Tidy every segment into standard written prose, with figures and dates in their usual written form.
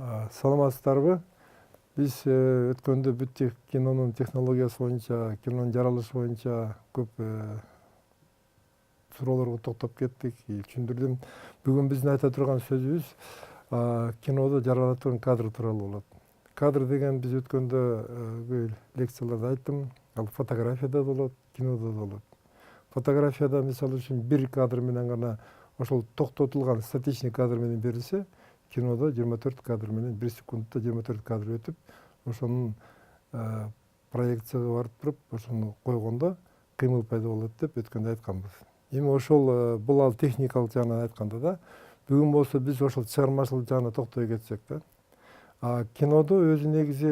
Саламатсыздарбы? Биз өткөндө бүт кинонун технологиясы боюнча, кинонун жаралышы боюнча көп суроолорго токтоп кеттик, түшүндүрдүм. Бүгүн биздин айта турган сөзүбүз кинодо жарала турган кадр тууралуу болот. Кадр деген биз өткөндө лекцияларда айттым. Ал фотографияда да болот, кинодо да болот. Фотографияда мисалы үчүн бир кадр менен гана ошол токтотулган статичный кадр менен берилсе, кинодо 24 кадр менен 1 секундта 24 кадр өтүп, ошонун проекцияга барып туруп, ошону койгондо кыймыл пайда болот деп өткөндө айтканбыз. Эми ошол бул ал техникалык жагынан айтканда да, бүгүн болсо биз ошол чыгармачылык жагына токтой кетсек да. Кинодо өзү негизи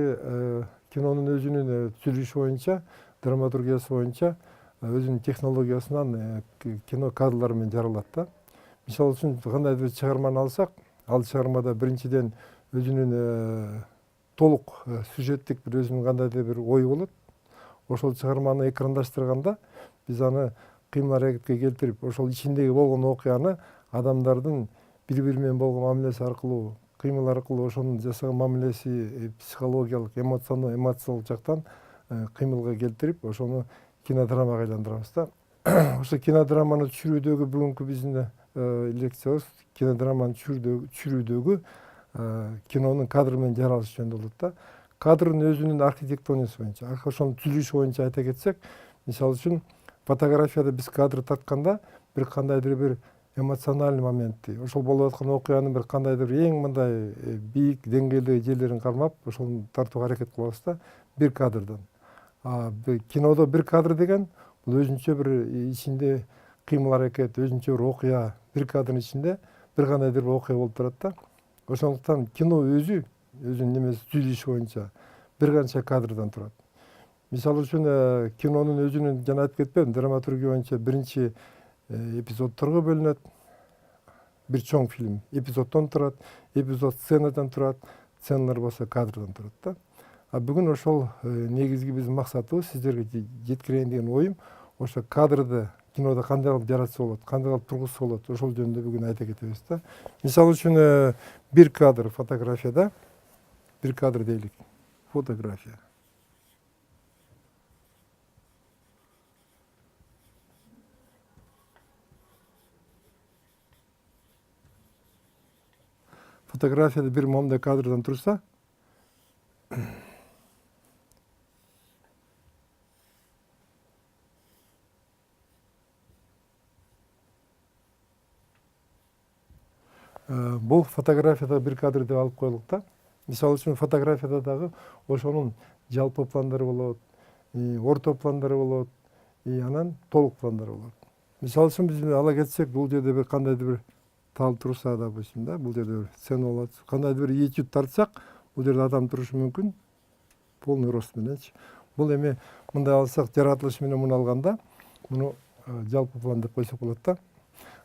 кинонун өзүнүн түзүлүшү боюнча, драматургиясы боюнча өзүнүн технологиясынан кино кадрлар менен жаралат да. Мисалы үчүн кандайдыр бир чыгарманы алсак, ал чыгармада биринчиден өзүнүн толук сюжеттик бир өзүнүн кандайдыр бир ою болот. Ошол чыгарманы экрандаштырганда биз аны кыймыл аракетке келтирип, ошол ичиндеги болгон окуяны адамдардын бири-бири менен болгон мамилеси аркылуу, кыймыл аркылуу ошонун жасаган мамилеси психологиялык, эмоциялык жактан кыймылга келтирип, ошону кинодрамага айландырабыз да. Ошо кинодраманы түшүрүүдөгү бүгүнкү биздин лекциябыз кинодраманы түшүрүүдөгү кинонун кадр менен жаралышы жөнүндө болот да. Кадрдын өзүнүн архитектурасы боюнча, ошонун түзүлүшү боюнча айта кетсек, мисалы үчүн фотографияда биз кадр тартканда бир кандайдыр бир эмоциональный моментти, ошол болуп аткан окуянын бир кандайдыр эң мындай бийик деңгээлдеги жерлерин кармап, ошону тартууга аракет кылабыз да, бир кадрдан. Кинодо бир кадр деген бул өзүнчө бир ичинде кыймыл аракет, өзүнчө бир окуя, бир кадрдын ичинде бир кандайдыр бир окуя болуп турат да. Ошондуктан кино өзүнүн немеси түзүлүшү боюнча бир канча кадрдан турат. Мисалы үчүн кинонун өзүнүн жана айтып кетпедим, драматургия боюнча биринчи эпизодторго бөлүнөт. Бир чоң фильм эпизоддон турат, эпизод сценадан турат, сценалар болсо кадрдан турат да. Бүгүн ошол негизги биздин максатыбыз сиздерге жеткирейин деген оюм, ошо кадрды кинодо кандай кылып жаратса болот, кандай кылып тургузса болот, ошол жөнүндө бүгүн айта кетебиз да. Мисалы үчүн бир кадр фотографияда, бир кадр дейлик, фотография. Фотографияда бир момундай кадрдан турса, бул фотографияда бир кадр деп алып коелук да. Мисалы үчүн фотографияда дагы ошонун жалпы пландары болот, орто пландары болот, анан толук пландары болот. Мисалы үчүн биз ала кетсек, бул жерде бир кандайдыр бир тал турса, допустим, да, бул жерде бир сцена болот. Кандайдыр бир этюд тартсак, бул жерде адам турушу мүмкүн, полный рост мененчи. Бул эми мындай алсак, жаратылышы менен муну алганда, муну жалпы план деп койсок болот да.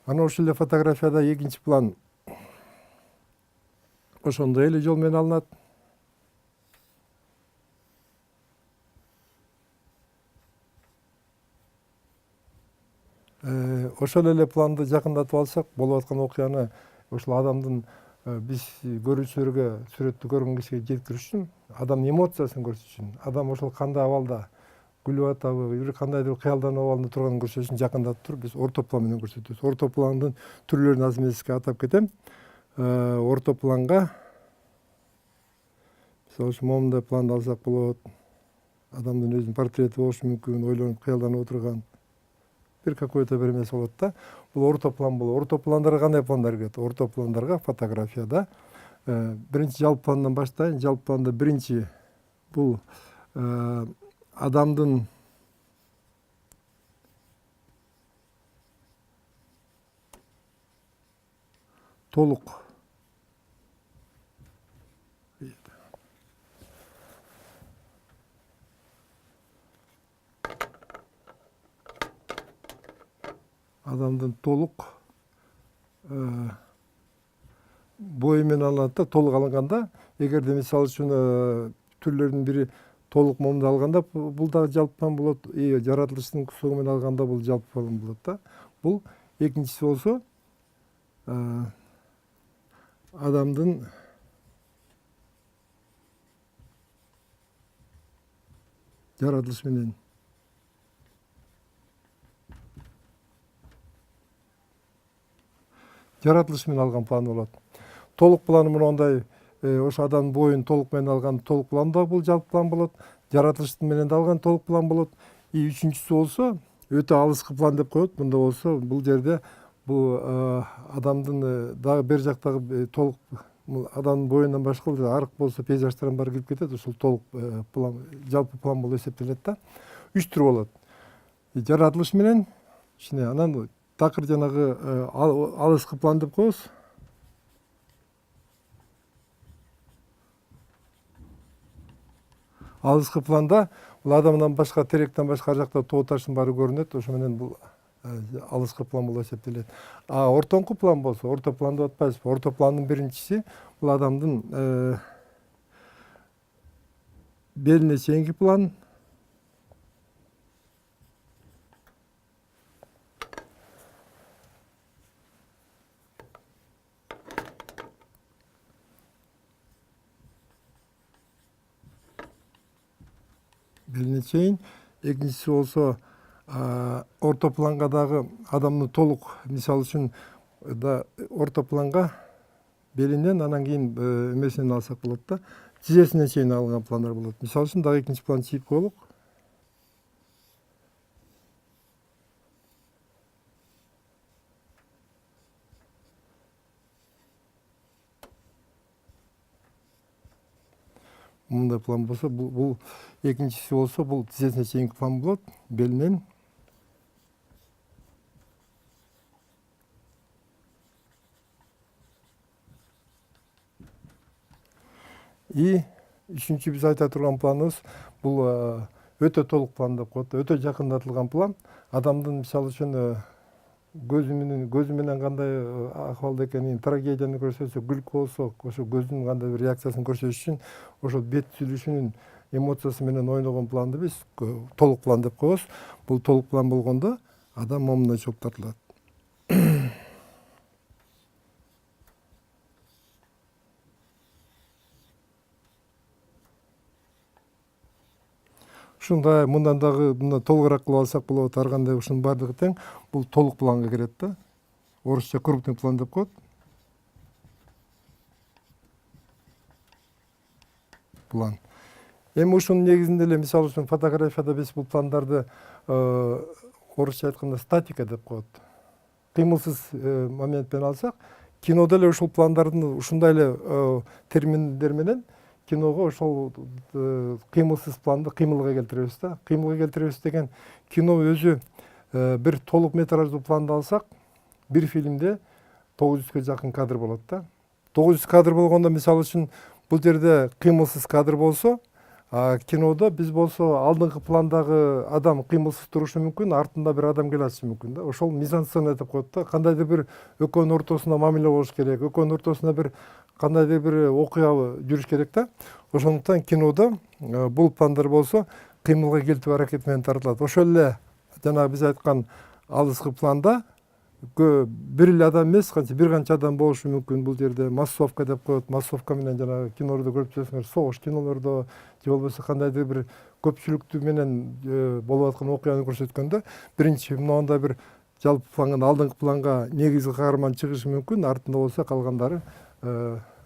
Анан ошол эле фотографияда экинчи план ошондой эле жол менен алынат. Ошол эле планды жакындатып алсак, болуп аткан окуяны ошол адамдын биз көрүүчүлөргө, сүрөттү көргөн кишиге жеткириш үчүн, адамдын эмоциясын көрсөтүш үчүн, адам ошол кандай абалда күлүп атабы, бир кандайдыр кыялдануу абалында турганын көрсөтүш үчүн жакындатып туруп биз орто план менен көрсөтөбүз. Орто пландын түрлөрүн азыр мен сизге атап кетем. Орто планга мисалы үчүн момундай планды алсак болот. Адамдын өзүнүн портрети болушу мүмкүн, ойлонуп кыялданып отурган бир какой-то бир эмеси болот да. Бул орто план болот. Орто пландарга кандай пландар кирет? Орто пландарга фотографияда биринчи жалпы пландан баштайын. Жалпы планда биринчи бул адамдын толук бою менен алынат да, толук алынганда, эгерде мисалы үчүн түрлөрдүн бири толук момундай алганда, бул дагы жалпы план болот. Жаратылыштын кусугу менен алганда бул жалпы план болот да. Бул экинчиси болсо адамдын жаратылыш менен алган план болот. Толук планы мындай ошо адамдын боюн толук менен алган толук план да бул жалпы план болот. Жаратылыш менен да алган толук план болот. Үчүнчүсү болсо өтө алыскы план деп коет. Мында болсо бул жерде бул адамдын дагы бер жактагы толук адамдын боюнан башка арк болсо пейзаждардан баары кирип кетет. Ошол толук план, жалпы план болуп эсептелет да. 3 түр болот. Жаратылыш менен кичине анан такыр жанагы алыскы план деп коебуз. Алыскы планда бул адамдан башка, теректен башка ар жакта тоо таштын баары көрүнөт. Ошо менен бул алыскы план болуп эсептелет. Ортоңку план болсо, орто план деп атпайбызбы? Орто пландын биринчиси бул адамдын белине чейинки план. Белине чейин. Экинчиси болсо орто планга дагы адамдын толук, мисалы үчүн да орто планга белинен анан кийин эмесинен алсак болот да. Тизесине чейин алган пландар болот. Мисалы үчүн дагы экинчи план чийип коелук. Мындай план болсо, бул экинчиси болсо, бул тизесине чейинки план болот. Белинен үчүнчү биз айта турган планыбыз бул өтө толук план деп коет. Өтө жакындатылган план. Адамдын мисалы үчүн көзү менен кандай акыбалда экенин, трагедияны көрсөтсө, күлкү болсо, ошо көздүн кандай бир реакциясын көрсөтүш үчүн ошол бет түзүлүшүнүн эмоциясы менен ойногон планды биз толук план деп коебуз. Бул толук план болгондо адам момундай чогуп тартылат. Ушундай мындан дагы толугураак кылып алсак болот. Ар кандай ушунун баардыгы тең. Бул толук планга кирет да. Орусча крупный план деп коет. План. Эми ушунун негизинде эле мисалы үчүн фотографияда биз бул пландарды орусча айтканда статика деп коет. Кыймылсыз моментпен алсак, кинодо эле ушул пландардын ушундай эле терминдер менен киного ошол кыймылсыз планды кыймылга келтиребиз да. Кыймылга келтиребиз деген кино өзү бир толук метраждуу планды алсак, бир фильмде 900-га жакын кадр болот да. 900 кадр болгондо мисалы үчүн бул жерде кыймылсыз кадр болсо, кинодо биз болсо алдыңкы пландагы адам кыймылсыз турушу мүмкүн, артында бир адам келе атышы мүмкүн да. Ошол мизансцена деп коет да. Кандайдыр бир экөөнүн ортосунда мамиле болуш керек, экөөнүн ортосунда бир кандайдыр бир окуя жүрүш керек да. Ошондуктан кинодо бул пландар болсо кыймылга келтирүү аракети менен тартылат. Ошол эле жанагы биз айткан алыскы планда бир эле адам эмес, бир канча адам болушу мүмкүн. Бул жерде массовка деп коет. Массовка менен жанагы кинолордо көрүп жүрсөңөр, согуш кинолордо же болбосо кандайдыр бир көпчүлүктүү менен болуп аткан окуяны көрсөткөндө, биринчи мындай бир жалпы планга, алдыңкы планга негизги каарман чыгышы мүмкүн, артында болсо калгандары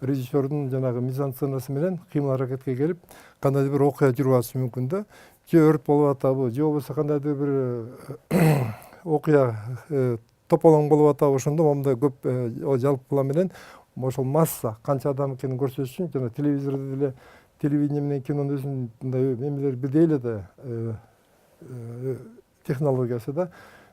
режиссердун жанагы мизансценасы менен кыймыл аракетке келип, кандайдыр бир окуя жүрүп атышы мүмкүн да. Же өрт болуп атабы, же болбосо кандайдыр бир окуя тополоң болуп атабы, ошондо момундай көп жалпы план менен ошол масса канча адам экенин көрсөтүш үчүн жана телевизордо деле, телевидение менен кинонун өзүнүн мындай эмелери бирдей эле да, технологиясы да.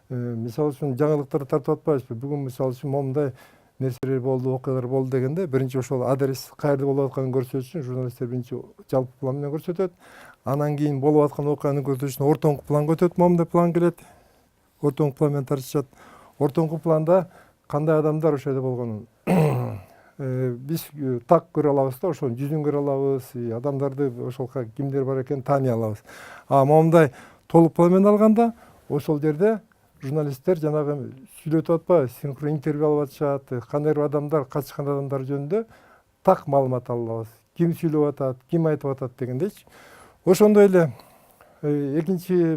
Мисалы үчүн жаңылыктарды тартып атпайбызбы? Бүгүн мисалы үчүн момундай нерселер болду, окуялар болду дегенде, биринчи ошол адрес каерде болуп атканын көрсөтүш үчүн журналисттер биринчи жалпы план менен көрсөтөт. Анан кийин болуп аткан окуяны көрсөтүш үчүн ортоңку планга өтөт. Момундай план келет. Ортоңку план менен тартышат. Ортоңку планда кандай адамдар ошол жерде болгонун биз так көрө алабыз да, ошонун жүзүн көрө алабыз, адамдарды ошол кимдер бар экенин тааный алабыз. Момундай толук план менен алганда ошол жерде журналисттер жанагы сүйлөтүп атпайбы, синхрон интервью алып атышат, кандайдыр адамдар, катышкан адамдар жөнүндө так маалымат ала алабыз. Ким сүйлөп атат, ким айтып атат дегендейчи. Ошондой эле экинчи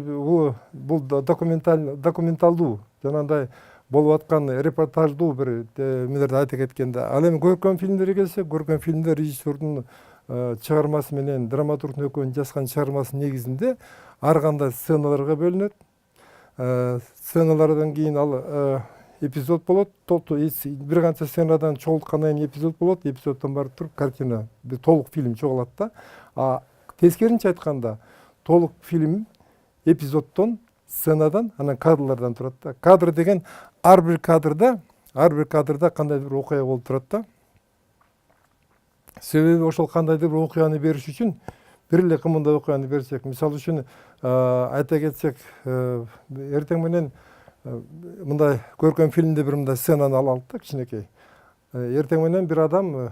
бул документалдуу жанагындай болуп аткан репортаждуу бир эмелерди айта кеткенде, ал эми көркөм фильмдерге келсек, көркөм фильмдер режиссердун чыгармасы менен драматургдун экөөнүн жазган чыгармасынын негизинде ар кандай сценаларга бөлүнөт. Сценалардан кийин ал эпизод болот. Бир канча сценадан чогулткандан кийин эпизод болот. Эпизоддон барып туруп картина, толук фильм чогулат да. А тескеринче айтканда, толук фильм эпизоддон, сценадан, анан кадрлардан турат да. Кадр деген ар бир кадрда кандайдыр бир окуя болуп турат да. Себеби ошол кандайдыр бир окуяны бериш үчүн бир эле кымындай окуяны берсек, мисалы үчүн айта кетсек, эртең менен мындай көркөм фильмде бир мындай сценаны алалык да, кичинекей. Эртең менен бир адам,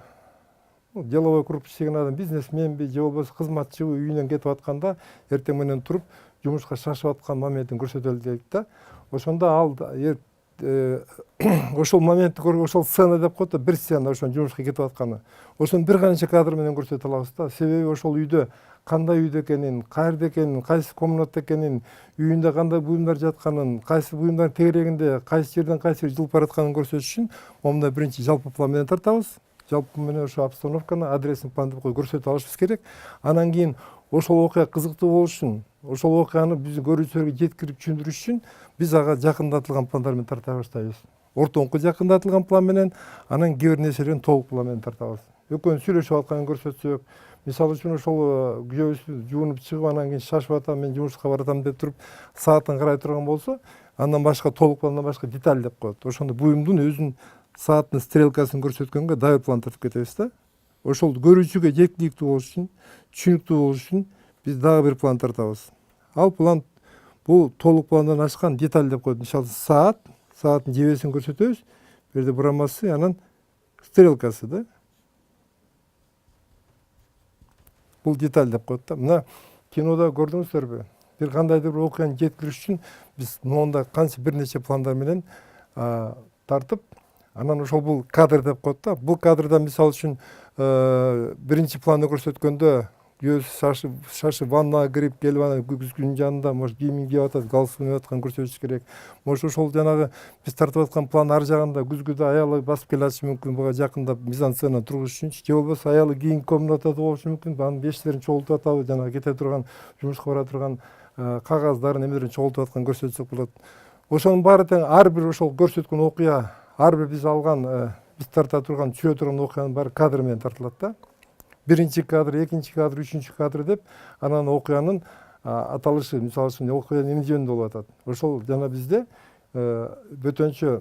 деловой круг иштеген адам, бизнесменби же болбосо кызматчыбы үйүнөн кетип атканда, эртең менен туруп жумушка шашып аткан моментин көрсөтөлү дейт да. Ошондо ал ошол моментти көргөн, ошол сцена деп коет да, бир сцена ошонун жумушка кетип атканы. Ошону бир канча кадр менен көрсөтө алабыз да. Себеби ошол үйдө кандай үйдө экенин, каерде экенин, кайсы комнатта экенин, үйүндө кандай буюмдар жатканын, кайсы буюмдардын тегерегинде кайсы жерден кайсы жер жылып баратканын көрсөтүш үчүн момундай биринчи жалпы план менен тартабыз. Жалпы менен ошо обстановканы, адресин пландап көрсөтүп алышыбыз керек. Анан кийин ошол окуя кызыктуу болуш үчүн, ошол окуяны биздин көрүүчүлөргө жеткирип түшүндүрүш үчүн биз ага жакындатылган пландар менен тарта баштайбыз. Ортоңку жакындатылган план менен, анан кээ бир нерселерин толук план менен тартабыз. Экөөнүн сүйлөшүп атканын көрсөтсөк, мисалы үчүн ошол күйөөбүз жуунуп чыгып, анан кийин шашып атам, мен жумушка баратам деп туруп саатын карай турган болсо, андан башка толук пландан башка деталь деп коет. Ошондо буюмдун өзүнүн сааттын стрелкасын көрсөткөнгө дайыр план тартып кетебиз да. Ошол көрүүчүгө жеткиликтүү болуш үчүн, түшүнүктүү болуш үчүн биз дагы бир план тартабыз. Ал план бул толук пландан ашкан деталь деп коет. Мисалы сааттын жебесин көрсөтөбүз. Бул жерде бурамасы, анан стрелкасы да. Бул деталь деп коет да. Мына кинода көрдүңүздөрбү? Бир кандайдыр бир окуяны жеткириш үчүн биз монда канча бир нече пландар менен тартып, анан ошол бул кадр деп коет да. Бул кадрда мисалы үчүн биринчи планды көрсөткөндө күйөөсү шашып ваннага кирип келип, анан күзгүнүн жанында может кийимин кийип атат, галстугун кийип атканын көрсөтүш керек. Может ошол жанагы биз тартып аткан план ар жагында күзгүдө аялы басып келе атышы мүмкүн, буга жакындап мизансцена тургузуш үчүн, же болбосо аялы кийинки комнатада болушу мүмкүн, анын бештерин чогултуп атабы, жанагы кете турган, жумушка бара турган кагаздарын, эмелерин чогултуп атканын көрсөтсөк болот. Ошонун баары тең ар бир ошол көрсөткөн окуя, ар бир биз алган, биз тарта турган, түшө турган окуянын баары кадр менен тартылат да. Биринчи кадр, экинчи кадр, үчүнчү кадр деп, анан окуянын аталышы, мисалы үчүн окуя эмне жөнүндө болуп атат. Ошол жана бизде бөтөнчө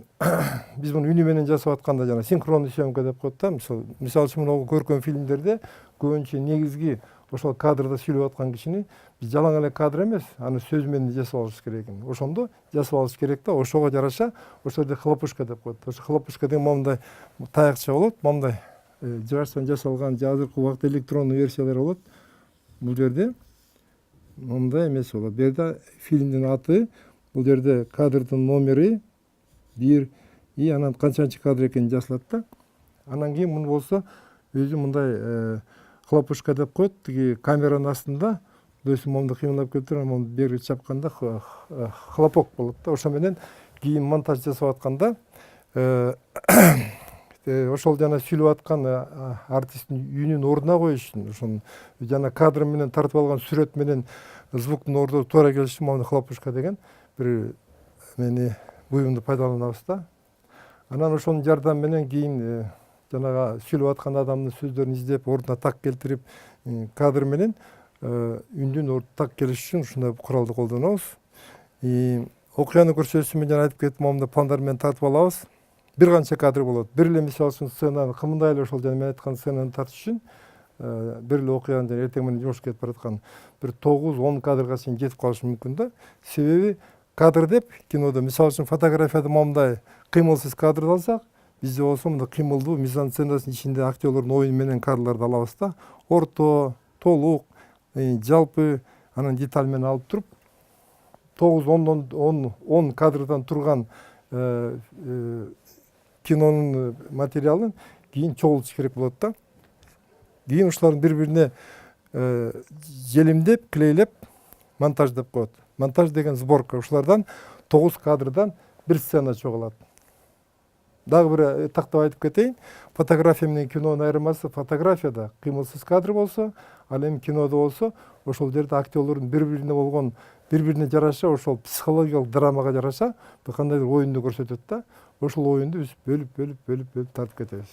биз муну үнү менен жасап атканда жана синхронный съемка деп коет да. Мисалы үчүн мына көркөм фильмдерде көбүнчө негизги ошол кадрда сүйлөп аткан кишини биз жалаң эле кадр эмес, аны сөз менен жасап алыш керек. Ошондо жасап алыш керек да. Ошого жараша ошол жерде хлопушка деп коет. Ошо хлопушка деген момундай таякча болот, момундай жыгачтан жасалган, азыркы убакта электрондуу версиялар болот. Бул жерде момундай эмеси болот. Бул жерде фильмдин аты, бул жерде кадрдын номери 1 и анан канчанчы кадр экени жазылат да. Анан кийин муну болсо өзү мындай хлопушка деп коет. Тиги камеранын астында өзү момундай кыймылдап кетип, анан бери чапканда хлопок болот да. Ошо менен кийин монтаж жасап атканда ошол жана сүйлөп аткан артисттин үйүнүн ордуна коюш үчүн, ошонун жана кадр менен тартып алган сүрөт менен звуктун ордуна туура келиш үчүн момундай хлопушка деген бир эмени буюмду пайдаланабыз да. Анан ошонун жардамы менен кийин жанагы сүйлөп аткан адамдын сөздөрүн издеп, ордуна так келтирип, кадр менен үндүн орду так келиш үчүн ушундай куралды колдонобуз. Окуяны көрсөтүш менен жана айтып кеттим, момундай пландар менен тартып алабыз. Бир канча кадр болот. Бир эле мисалы үчүн сценаны, кымындай эле ошол жана мен айткан сценаны тартыш үчүн бир эле окуяны жана эртең менен жумушка кетип бараткан бир 9-10 кадрга чейин жетип калышы мүмкүн да. Себеби кадр деп кинодо, мисалы үчүн фотографияда момундай кыймылсыз кадрды алсак, бизде болсо мындай кыймылдуу мизансценасынын ичинде актерлордун оюну менен кадрларды алабыз да. Орто, толук, жалпы анан деталь менен алып туруп 9-10 кадрдан турган кинонун материалын кийин чогултуш керек болот да. Кийин ушулардын бири-бирине желимдеп, клейлеп, монтаж деп коет. Монтаж деген сборка. Ушулардан 9 кадрдан бир сцена чогулат. Дагы бир тактап айтып кетейин. Фотография менен кинонун айырмасы: фотографияда кыймылсыз кадр болсо, ал эми кинодо болсо ошол жерде актерлордун бири-бирине болгон бири-бирине жараша ошол психологиялык драмага жараша кандайдыр оюнду көрсөтөт да. Ошол оюнду биз бөлүп тартып кетебиз.